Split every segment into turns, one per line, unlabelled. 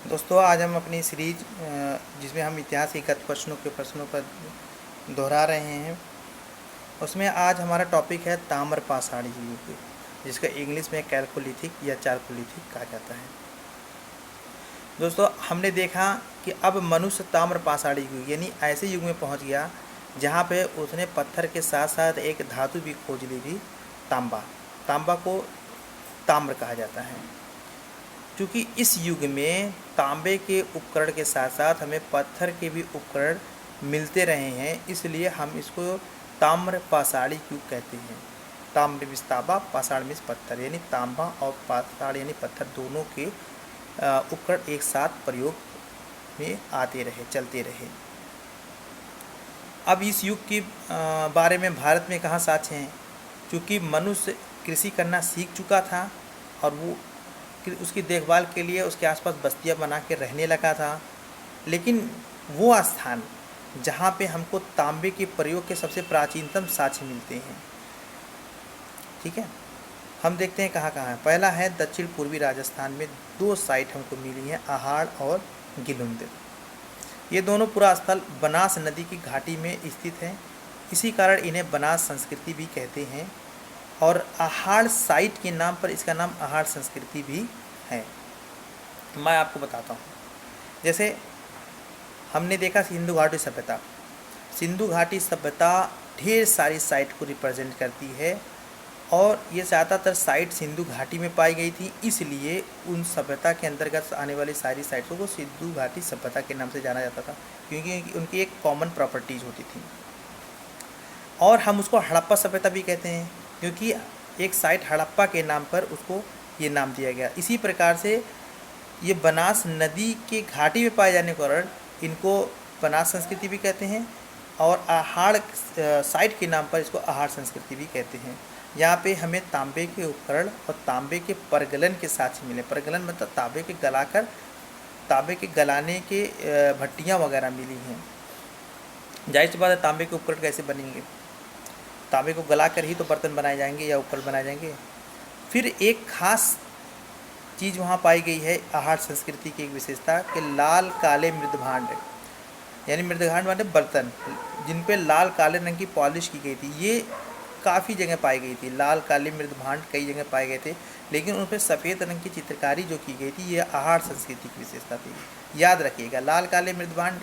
दोस्तों, आज हम अपनी सीरीज जिसमें हम इतिहास के गत प्रश्नों पर दोहरा रहे हैं, उसमें आज हमारा टॉपिक है ताम्रपाषाणी युग, जिसका इंग्लिश में कैल्कोलिथिक या चारकोलिथिक कहा जाता है। दोस्तों, हमने देखा कि अब मनुष्य ताम्रपाषाणी युग यानी ऐसे युग में पहुंच गया जहां पे उसने पत्थर के साथ साथ एक धातु भी खोज ली थी, तांबा। तांबा को ताम्र कहा जाता है। क्योंकि इस युग में तांबे के उपकरण के साथ साथ हमें पत्थर के भी उपकरण मिलते रहे हैं, इसलिए हम इसको ताम्र पाषाणी युग कहते हैं। ताम्र मिस तांबा, पाषाण मिस पत्थर, यानी तांबा और पाषाण यानी पत्थर दोनों के उपकरण एक साथ प्रयोग में आते रहे, चलते रहे। अब इस युग के बारे में भारत में कहाँ साक्ष्य हैं? क्योंकि मनुष्य कृषि करना सीख चुका था और वो उसकी देखभाल के लिए उसके आसपास बस्तियां बना के रहने लगा था। लेकिन वो स्थान जहाँ पे हमको तांबे के प्रयोग के सबसे प्राचीनतम साक्ष्य मिलते हैं, ठीक है, हम देखते हैं कहाँ कहाँ है। पहला है दक्षिण पूर्वी राजस्थान में 2 साइट हमको मिली हैं, आहाड़ और गिलुंद। ये दोनों पूरा स्थल बनास नदी की घाटी में स्थित है, इसी कारण इन्हें बनास संस्कृति भी कहते हैं। और आहाड़ साइट के नाम पर इसका नाम आहाड़ संस्कृति भी है। मैं आपको बताता हूँ, जैसे हमने देखा सिंधु घाटी सभ्यता। सिंधु घाटी सभ्यता ढेर सारी साइट को रिप्रेजेंट करती है और ये ज़्यादातर साइट सिंधु घाटी में पाई गई थी, इसलिए उन सभ्यता के अंतर्गत आने वाली सारी साइटों को सिंधु घाटी सभ्यता के नाम से जाना जाता था, क्योंकि उनकी एक कॉमन प्रॉपर्टीज होती थी। और हम उसको हड़प्पा सभ्यता भी कहते हैं, क्योंकि एक साइट हड़प्पा के नाम पर उसको ये नाम दिया गया। इसी प्रकार से ये बनास नदी के घाटी में पाए जाने के कारण इनको बनास संस्कृति भी कहते हैं और आहाड़ साइट के नाम पर इसको आहाड़ संस्कृति भी कहते हैं। यहाँ पे हमें तांबे के उपकरण और तांबे के परगलन के साथ ही मिले। परगलन मतलब तांबे के गलाकर तांबे के गलाने के भट्टियाँ वगैरह मिली हैं। जाहिर सी बात है, तांबे के उपकरण कैसे बनेंगे? तांबे को गला कर ही तो बर्तन बनाए जाएंगे या उपकरण बनाए जाएंगे। फिर एक खास चीज़ वहाँ पाई गई है आहाड़ संस्कृति की एक विशेषता कि लाल काले मृदभांड, यानी मृदभांड माने बर्तन जिन पे लाल काले रंग की पॉलिश की गई थी, ये काफ़ी जगह पाई गई थी। लाल काले मृदभांड कई जगह पाए गए थे, लेकिन उन पर सफ़ेद रंग की चित्रकारी जो की गई थी, ये आहाड़ संस्कृति की विशेषता थी। याद रखिएगा, लाल काले मृदभांड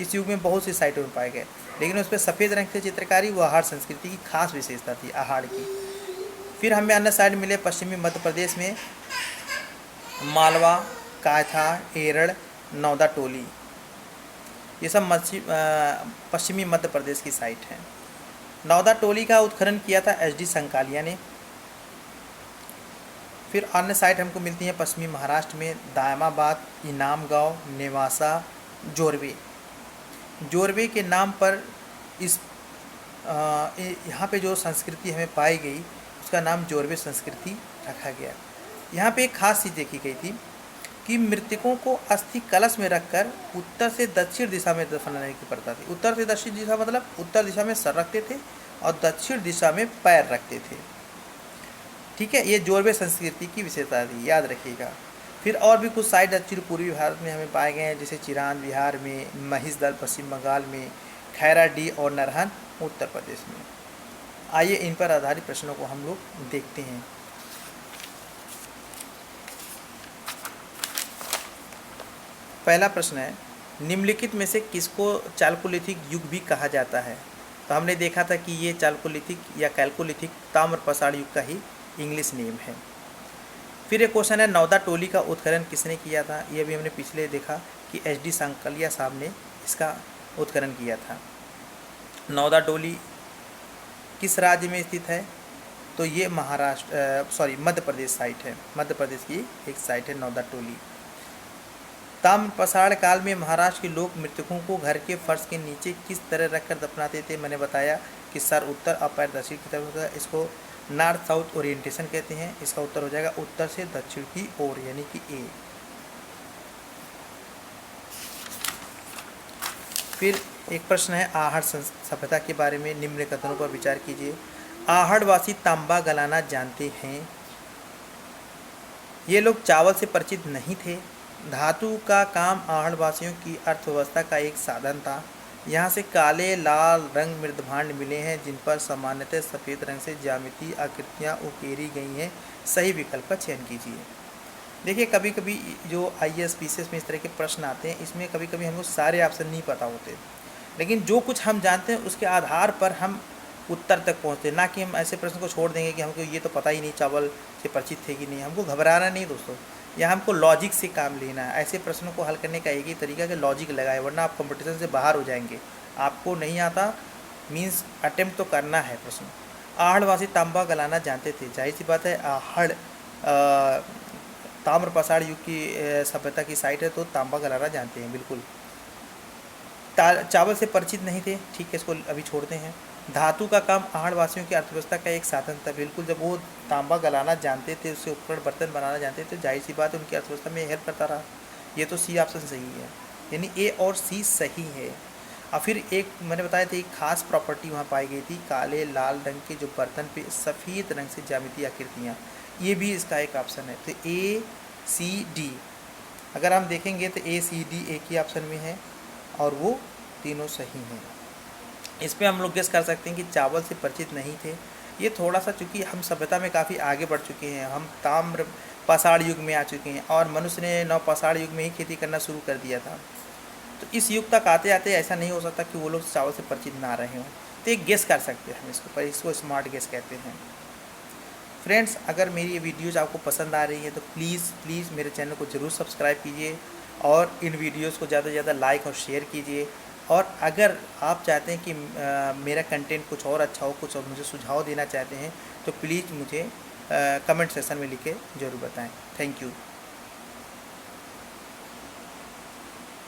इस युग में बहुत सी साइटों में पाए गए, लेकिन उस पर सफ़ेद रंग की चित्रकारी वो आहाड़ संस्कृति की खास विशेषता थी, आहाड़ की। फिर हमें अन्य साइड मिले पश्चिमी मध्य प्रदेश में मालवा, कायथा, एरड़, नौदा टोली, ये सब पश्चिमी मध्य प्रदेश की साइट है। नौदा टोली का उत्खनन किया था एच.डी. संकालिया ने। फिर अन्य साइट हमको मिलती हैं पश्चिमी महाराष्ट्र में दायमाबाद, इनाम गाँव, नेवासा, जोरवे। जोरवे के नाम पर इस यहाँ पे जो संस्कृति हमें पाई गई उसका नाम जोरवे संस्कृति रखा गया। यहाँ पे एक खास चीज़ देखी गई थी कि मृतकों को अस्थि कलश में रखकर उत्तर से दक्षिण दिशा में दफनाने की प्रथा थी। उत्तर से दक्षिण दिशा मतलब उत्तर दिशा में सर रखते थे और दक्षिण दिशा में पैर रखते थे, ठीक है। ये जोरवे संस्कृति की विशेषता थी, याद रखिएगा। फिर और भी कुछ साइट दक्षिण पूर्वी भारत में हमें पाए गए हैं, जैसे चिरान बिहार में, महिषदल पश्चिम बंगाल में, खैराडी और नरहन उत्तर प्रदेश में। आइए इन पर आधारित प्रश्नों को हम लोग देखते हैं। पहला प्रश्न है, निम्नलिखित में से किसको चालकोलिथिक युग भी कहा जाता है? तो हमने देखा था कि ये चालकोलिथिक या कैल्कोलिथिक ताम्रपाषाण युग का ही इंग्लिश नेम है। फिर एक क्वेश्चन है, नौदा टोली का उत्खनन किसने किया था? ये भी हमने पिछले देखा कि एच.डी. संकालिया साहब ने इसका उत्खनन किया था। नौदा टोली किस राज्य में स्थित है? तो ये मध्य प्रदेश साइट है। मध्य प्रदेश की एक साइट है नौदा टोली। ताम्रपाषाण काल में महाराष्ट्र के लोग मृतकों को घर के फर्श के नीचे किस तरह रखकर दफनाते थे? मैंने बताया कि सर उत्तर और पैर दक्षिण की तरफ होता है। इसको नॉर्थ साउथ ओरिएंटेशन कहते हैं। इसका उत्तर हो जाएगा उत्तर से दक्षिण की ओर, यानी कि ए। फिर एक प्रश्न है आहाड़ सभ्यता के बारे में, निम्न कथनों पर विचार कीजिए। आहाड़वासी तांबा गलाना जानते हैं। ये लोग चावल से परिचित नहीं थे, धातु का काम आहड़वासियों की अर्थव्यवस्था का एक साधन था। यहाँ से काले लाल रंग मृदभांड मिले हैं जिन पर सामान्यतः सफ़ेद रंग से ज्यामितीय आकृतियाँ उकेरी गई हैं। सही विकल्प का चयन कीजिए। देखिए, कभी कभी जो IAS PCS में इस तरह के प्रश्न आते हैं, इसमें कभी कभी हमको सारे ऑप्शन नहीं पता होते, लेकिन जो कुछ हम जानते हैं उसके आधार पर हम उत्तर तक पहुँचते हैं, ना कि हम ऐसे प्रश्न को छोड़ देंगे कि हमको ये तो पता ही नहीं चावल से परिचित थे कि नहीं। हमको घबराना नहीं दोस्तों, यहाँ हमको लॉजिक से काम लेना है। ऐसे प्रश्नों को हल करने का एक ही तरीका कि लॉजिक लगाए, वरना आप कंपटीशन से बाहर हो जाएंगे। आपको नहीं आता मीन्स अटेम्प्ट तो करना है प्रश्न। आहड़वासी तांबा गलाना जानते थे, जाहिर सी बात है। आहड़ ताम्र पाषाण युग की सभ्यता की साइट है, तो तांबा गलाना जानते हैं बिल्कुल। चावल से परिचित नहीं थे, ठीक है, इसको अभी छोड़ते हैं। धातु का काम आहड़वासियों की अर्थव्यवस्था का एक साधन था, बिल्कुल। जब वो तांबा गलाना जानते थे, उससे उपकरण बर्तन बनाना जानते थे, तो जाहिर सी बात है उनकी अर्थव्यवस्था में हेल्प करता रहा। ये तो सी ऑप्शन सही है, यानी ए और सी सही है। और फिर एक मैंने बताया था, एक खास प्रॉपर्टी वहाँ पाई गई थी, काले लाल रंग के जो बर्तन पे सफ़ेद रंग से ज्यामितीय आकृतियाँ, ये भी इसका एक ऑप्शन है। तो ACD अगर हम देखेंगे तो ACD एक ही ऑप्शन में है और वो तीनों सही हैं। इस पर हम लोग गेस कर सकते हैं कि चावल से परिचित नहीं थे। ये थोड़ा सा, चूँकि हम सभ्यता में काफ़ी आगे बढ़ चुके हैं, हम ताम्र पाषाण युग में आ चुके हैं और मनुष्य ने नव पाषाण युग में ही खेती करना शुरू कर दिया था। तो इस युग तक आते आते ऐसा नहीं हो सकता कि वो लोग चावल से परिचित ना रहे हों। तो एक गेस कर सकते हैं हम इसको, पर इसको स्मार्ट गेस कहते हैं। फ्रेंड्स, अगर मेरी ये वीडियोज़ आपको पसंद आ रही है तो प्लीज़ मेरे चैनल को ज़रूर सब्सक्राइब कीजिए और इन वीडियोज़ को ज़्यादा से ज़्यादा लाइक और शेयर कीजिए। और अगर आप चाहते हैं कि मेरा कंटेंट कुछ और अच्छा हो, कुछ और मुझे सुझाव देना चाहते हैं, तो प्लीज़ मुझे कमेंट सेक्शन में लिख के ज़रूर बताएं। Thank you.